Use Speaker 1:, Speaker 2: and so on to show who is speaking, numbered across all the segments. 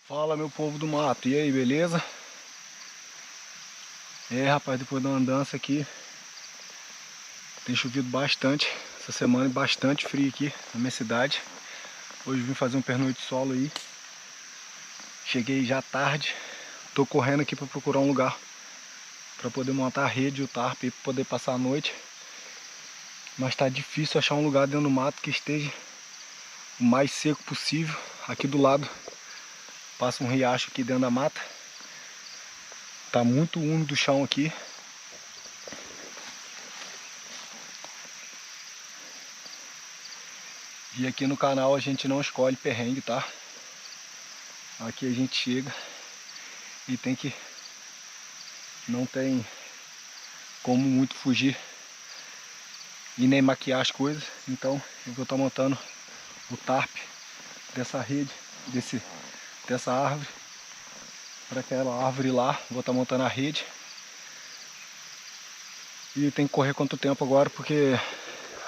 Speaker 1: Fala, meu povo do mato, e aí, beleza? Rapaz, depois da andança aqui, tem chovido bastante essa semana e bastante frio aqui na minha cidade. Hoje vim fazer um pernoite solo aí. Cheguei já tarde, tô correndo aqui para procurar um lugar para poder montar a rede e o tarp para poder passar a noite. Mas tá difícil achar um lugar dentro do mato que esteja o mais seco possível. Aqui do lado passa um riacho aqui dentro da mata. Tá muito úmido o chão aqui. E aqui no canal a gente não escolhe perrengue, tá? Aqui a gente chega e não tem como muito fugir e nem maquiar as coisas. Então eu vou estar montando o tarp dessa rede, dessa árvore. Para aquela árvore lá, vou estar montando a rede. E tem que correr quanto tempo agora, porque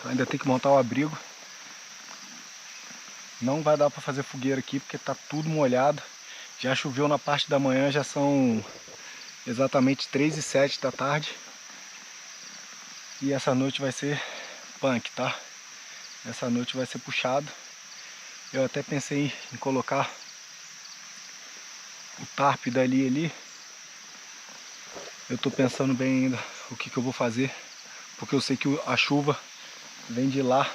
Speaker 1: ainda tem que montar o abrigo. Não vai dar para fazer fogueira aqui, porque tá tudo molhado. Já choveu na parte da manhã, já são exatamente 3h07 da tarde. E essa noite vai ser punk, tá? Essa noite vai ser puxado. Eu até pensei em colocar o tarp dali ali. Eu tô pensando bem ainda o que eu vou fazer, porque eu sei que a chuva vem de lá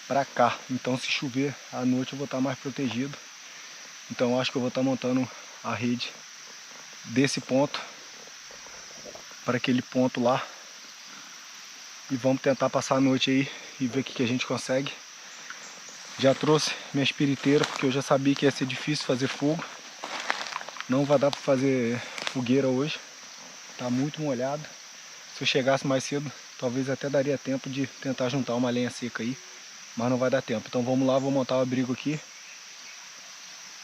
Speaker 1: pra cá. Então se chover à noite eu vou estar mais protegido. Então eu acho que eu vou estar montando a rede desse ponto para aquele ponto lá. E vamos tentar passar a noite aí e ver o que a gente consegue. Já trouxe minha espiriteira, porque eu já sabia que ia ser difícil fazer fogo. Não vai dar para fazer fogueira hoje. Tá muito molhado. Se eu chegasse mais cedo, talvez até daria tempo de tentar juntar uma lenha seca aí. Mas não vai dar tempo. Então vamos lá, vou montar o abrigo aqui.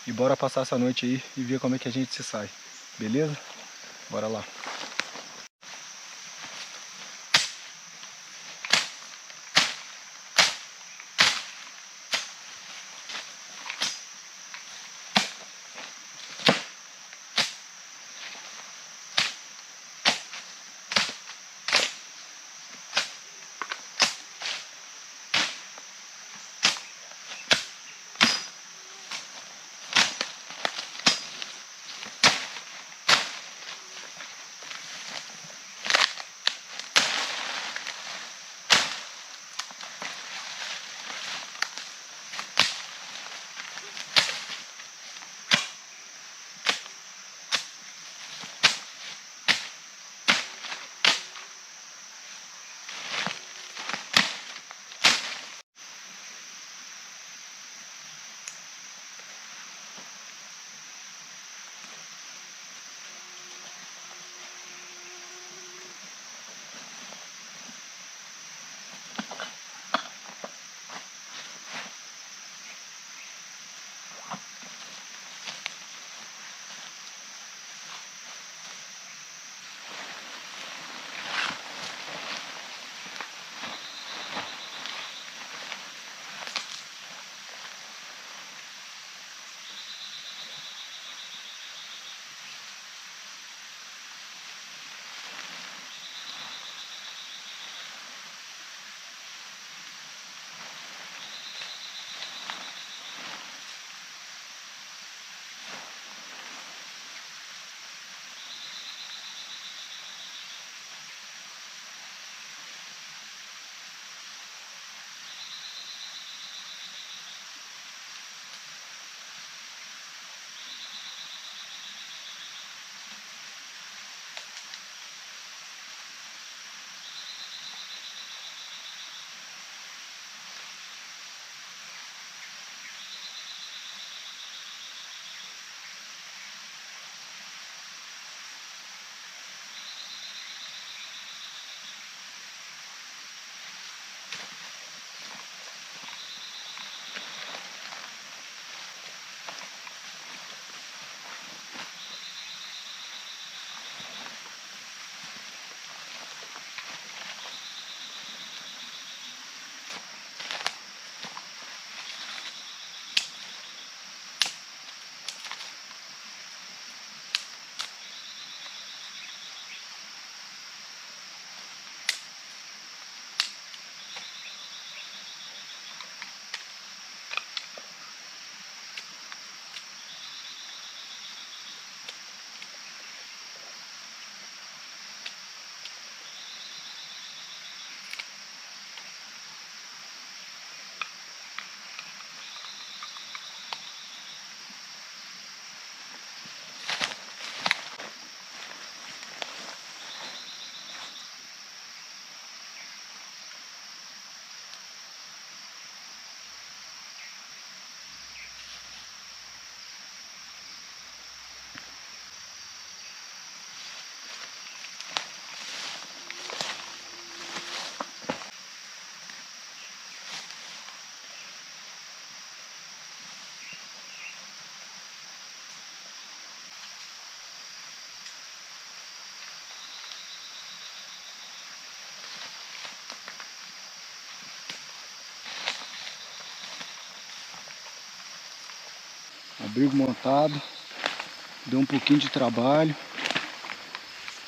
Speaker 1: E bora passar essa noite aí e ver como é que a gente se sai. Beleza? Bora lá. Abrigo montado. Deu um pouquinho de trabalho.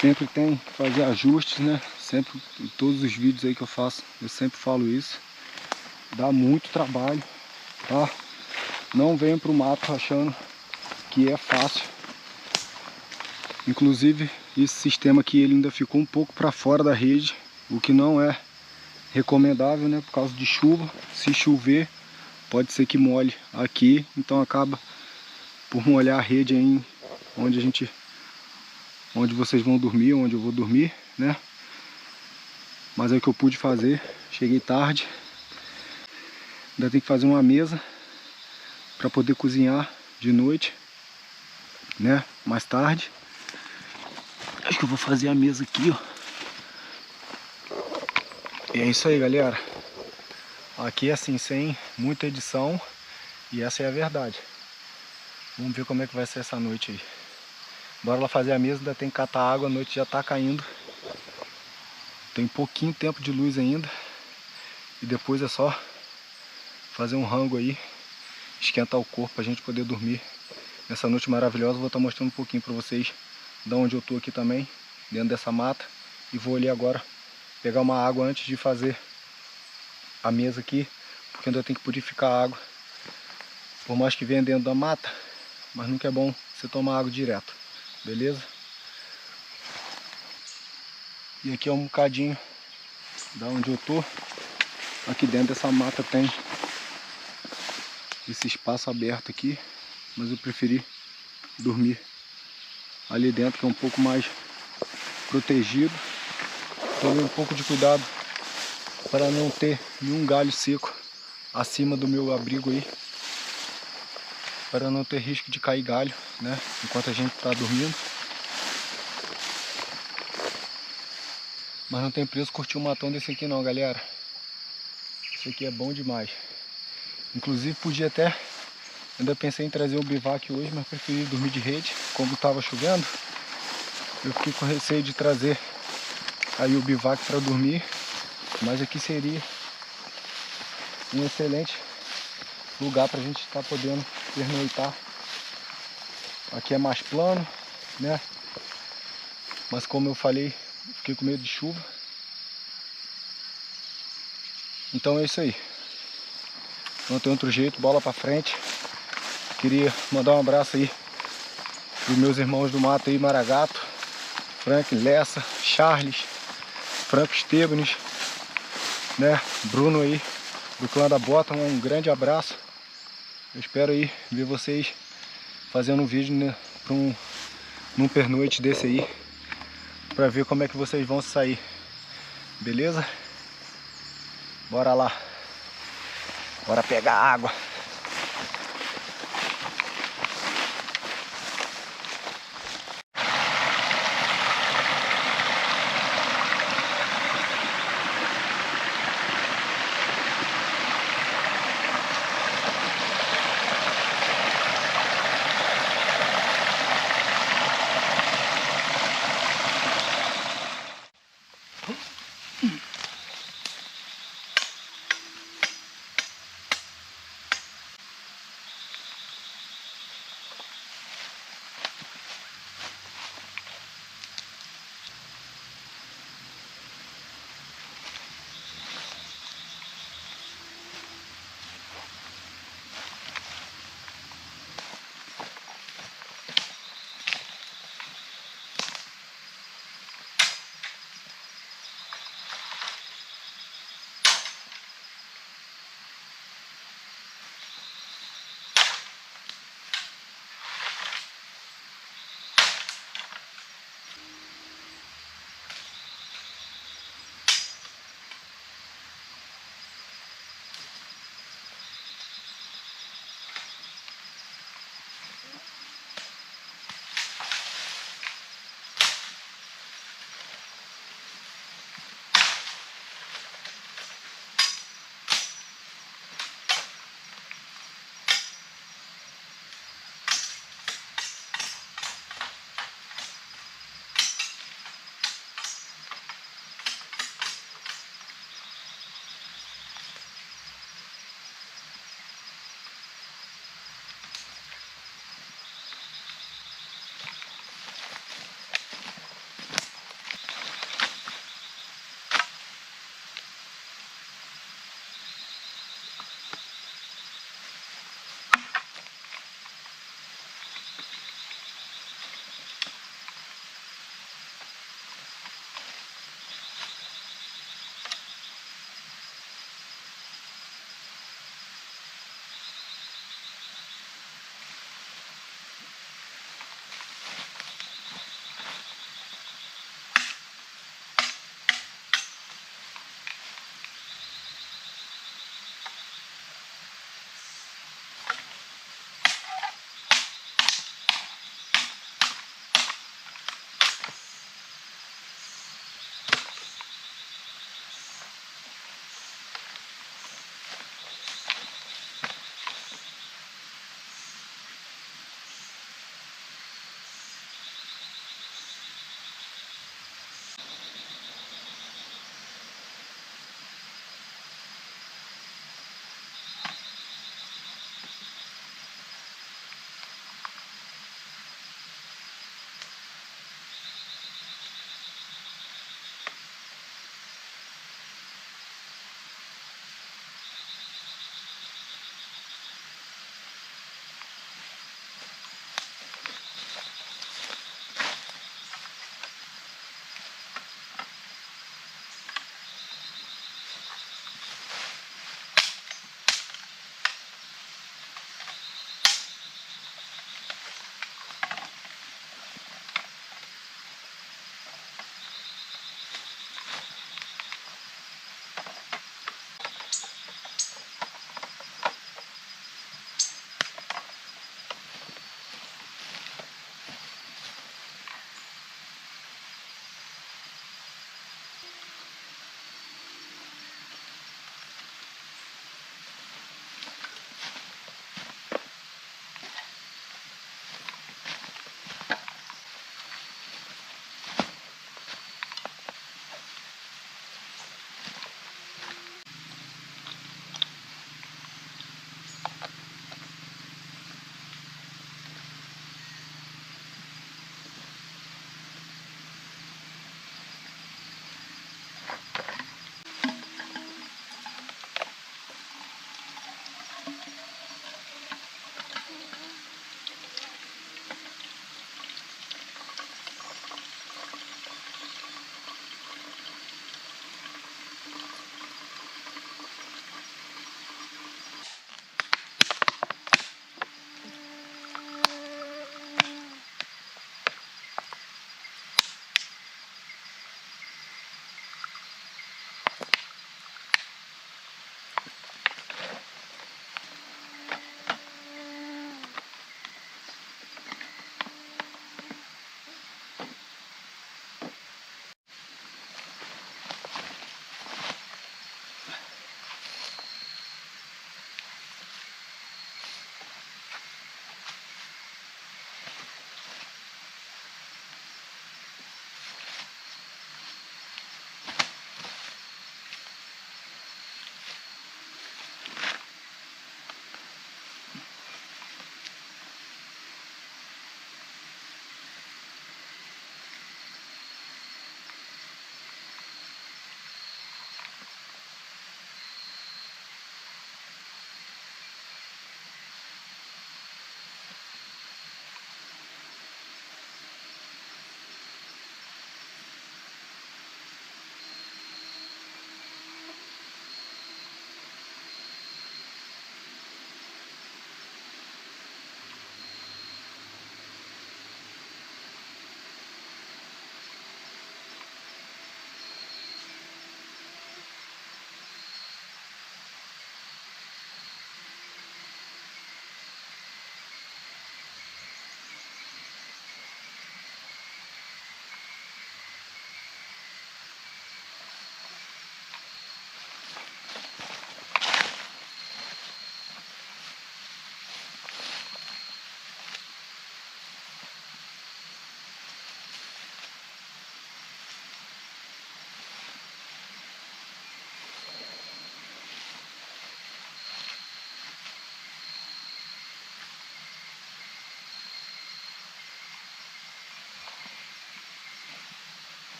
Speaker 1: Sempre tem que fazer ajustes, né? Sempre, em todos os vídeos aí que eu faço, eu sempre falo isso. Dá muito trabalho, tá? Não venham pro mato achando que é fácil. Inclusive, esse sistema aqui ele ainda ficou um pouco para fora da rede, o que não é recomendável, né? Por causa de chuva. Se chover, pode ser que molhe aqui, então acaba por molhar a rede aí onde vocês vão dormir, onde eu vou dormir, né? Mas é o que eu pude fazer. Cheguei tarde. Ainda tem que fazer uma mesa para poder cozinhar de noite, né? Mais tarde. Acho que eu vou fazer a mesa aqui, ó. E é isso aí, galera. Aqui assim, sem muita edição. E essa é a verdade. Vamos ver como é que vai ser essa noite aí. Bora lá fazer a mesa, ainda tem que catar água, a noite já tá caindo. Tem pouquinho tempo de luz ainda. E depois é só fazer um rango aí, esquentar o corpo pra gente poder dormir nessa noite maravilhosa. Vou estar mostrando um pouquinho pra vocês de onde eu tô aqui também, dentro dessa mata. E vou ali agora pegar uma água antes de fazer a mesa aqui, porque ainda tem que purificar a água. Por mais que venha dentro da mata, mas nunca é bom você tomar água direto, beleza? E aqui é um bocadinho da onde eu tô. Aqui dentro dessa mata tem esse espaço aberto aqui, mas eu preferi dormir ali dentro, que é um pouco mais protegido. Tomei um pouco de cuidado para não ter nenhum galho seco acima do meu abrigo aí, para não ter risco de cair galho, né, enquanto a gente está dormindo. Mas não tem preço curtir um matão desse aqui não, galera. Esse aqui é bom demais. Inclusive podia até, ainda pensei em trazer o bivac hoje, mas preferi dormir de rede. Como estava chovendo, eu fiquei com receio de trazer aí o bivac para dormir. Mas aqui seria um excelente lugar para a gente estar podendo pernoitar. Aqui é mais plano, né? Mas como eu falei, fiquei com medo de chuva. Então é isso aí. Não tem outro jeito, bola pra frente. Queria mandar um abraço aí pros meus irmãos do mato aí, Maragato, Frank, Lessa, Charles, Franco Estebanes, né? Bruno aí, do clã da Bota, um grande abraço. Eu espero aí ver vocês fazendo um vídeo, né, num pernoite desse aí, pra ver como é que vocês vão sair, beleza? Bora lá, bora pegar água.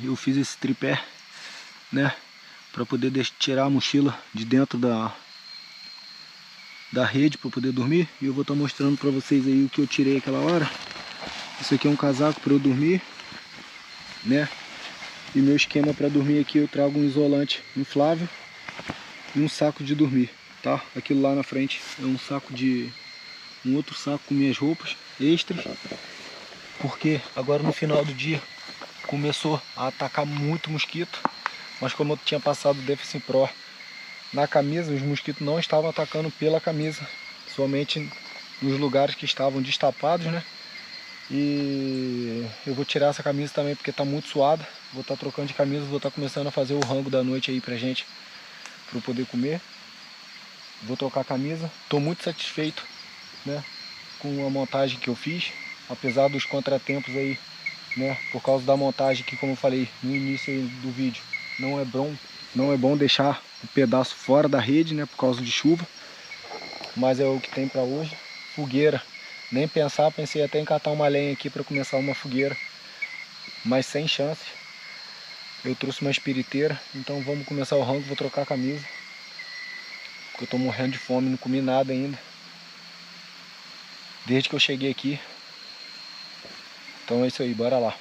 Speaker 1: eu fiz esse tripé, né, para poder tirar a mochila de dentro da rede para poder dormir. E eu vou estar mostrando para vocês aí o que eu tirei aquela hora. Isso aqui é um casaco para eu dormir, né? E meu esquema para dormir aqui, eu trago um isolante inflável e um saco de dormir, tá? Aquilo lá na frente é um outro saco com minhas roupas extras, porque agora no final do dia começou a atacar muito mosquito, mas como eu tinha passado o Defense Pro na camisa, os mosquitos não estavam atacando pela camisa, somente nos lugares que estavam destapados, né? E eu vou tirar essa camisa também porque está muito suada. Vou estar trocando de camisa, vou estar começando a fazer o rango da noite aí pra gente, para eu poder comer. Vou trocar a camisa. Estou muito satisfeito, né, com a montagem que eu fiz, apesar dos contratempos aí, né, por causa da montagem que, como eu falei no início aí do vídeo, não é bom deixar o pedaço fora da rede, né, por causa de chuva. Mas é o que tem para hoje. Fogueira, nem pensar, pensei até em catar uma lenha aqui para começar uma fogueira, mas sem chance. Eu trouxe uma espiriteira, então vamos começar o rango. Vou trocar a camisa, porque eu tô morrendo de fome, não comi nada ainda desde que eu cheguei aqui. Então é isso aí, bora lá.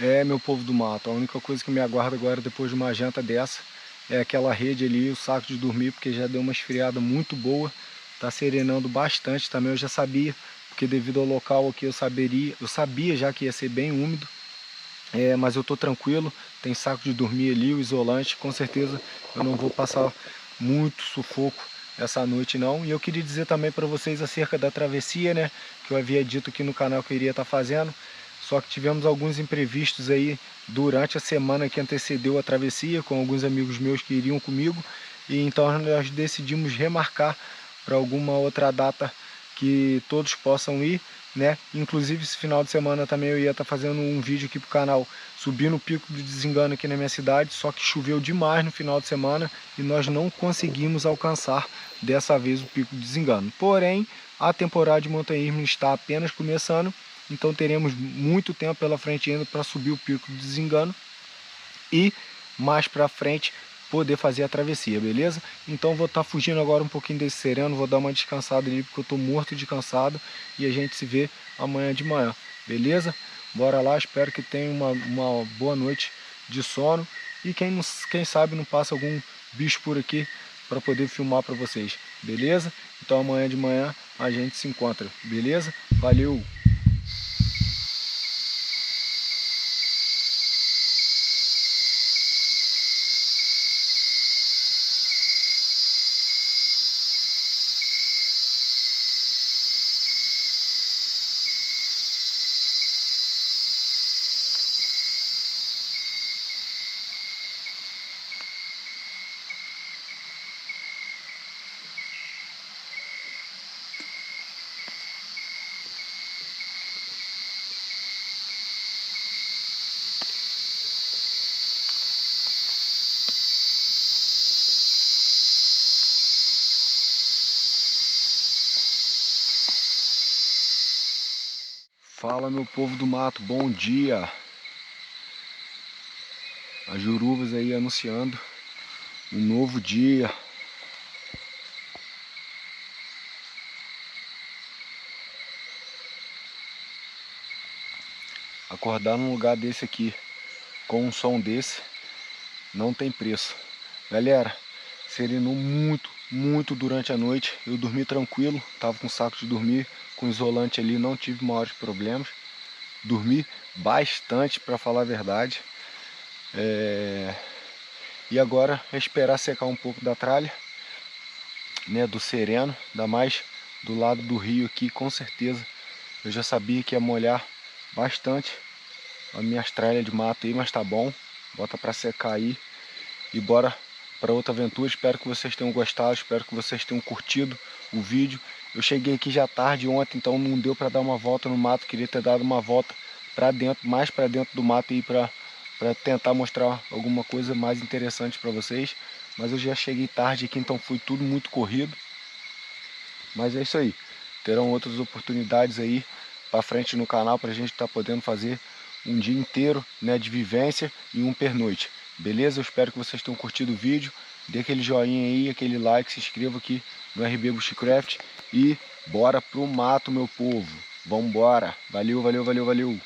Speaker 1: É, meu povo do mato, a única coisa que me aguarda agora depois de uma janta dessa é aquela rede ali, o saco de dormir, porque já deu uma esfriada muito boa, tá serenando bastante também, eu já sabia, porque devido ao local aqui eu sabia já que ia ser bem úmido, mas eu tô tranquilo, tem saco de dormir ali, o isolante, com certeza eu não vou passar muito sufoco essa noite não. E eu queria dizer também para vocês acerca da travessia, né, que eu havia dito aqui no canal que eu iria estar fazendo, só que tivemos alguns imprevistos aí durante a semana que antecedeu a travessia, com alguns amigos meus que iriam comigo, e então nós decidimos remarcar para alguma outra data que todos possam ir, né? Inclusive esse final de semana também eu ia estar fazendo um vídeo aqui pro canal, subindo o Pico do Desengano aqui na minha cidade, só que choveu demais no final de semana e nós não conseguimos alcançar dessa vez o Pico do Desengano. Porém, a temporada de montanhismo está apenas começando, então teremos muito tempo pela frente ainda para subir o Pico do Desengano e mais para frente poder fazer a travessia, beleza? Então vou estar fugindo agora um pouquinho desse sereno, vou dar uma descansada ali porque eu estou morto de cansado e a gente se vê amanhã de manhã, beleza? Bora lá, espero que tenha uma boa noite de sono e quem sabe não passa algum bicho por aqui para poder filmar para vocês, beleza? Então amanhã de manhã a gente se encontra, beleza? Valeu! Fala meu povo do mato, bom dia! As juruvas aí anunciando um novo dia. Acordar num lugar desse aqui, com um som desse, não tem preço. Galera, serenou muito durante a noite. Eu dormi tranquilo, tava com saco de dormir, com isolante ali, não tive maiores problemas. Dormi bastante, para falar a verdade. E agora é esperar secar um pouco da tralha, né, do sereno, ainda mais do lado do rio aqui, com certeza. Eu já sabia que ia molhar bastante as minhas tralhas de mato aí, mas tá bom. Bota para secar aí e bora para outra aventura. Espero que vocês tenham gostado, espero que vocês tenham curtido o vídeo. Eu cheguei aqui já tarde ontem, então não deu para dar uma volta no mato. Queria ter dado uma volta para dentro, mais para dentro do mato aí para tentar mostrar alguma coisa mais interessante para vocês. Mas eu já cheguei tarde aqui, então foi tudo muito corrido. Mas é isso aí. Terão outras oportunidades aí para frente no canal para a gente estar podendo fazer um dia inteiro, né, de vivência e um pernoite. Beleza? Eu espero que vocês tenham curtido o vídeo. Dê aquele joinha aí, aquele like, se inscreva aqui no RB Bushcraft e bora pro mato, meu povo. Vambora. Valeu.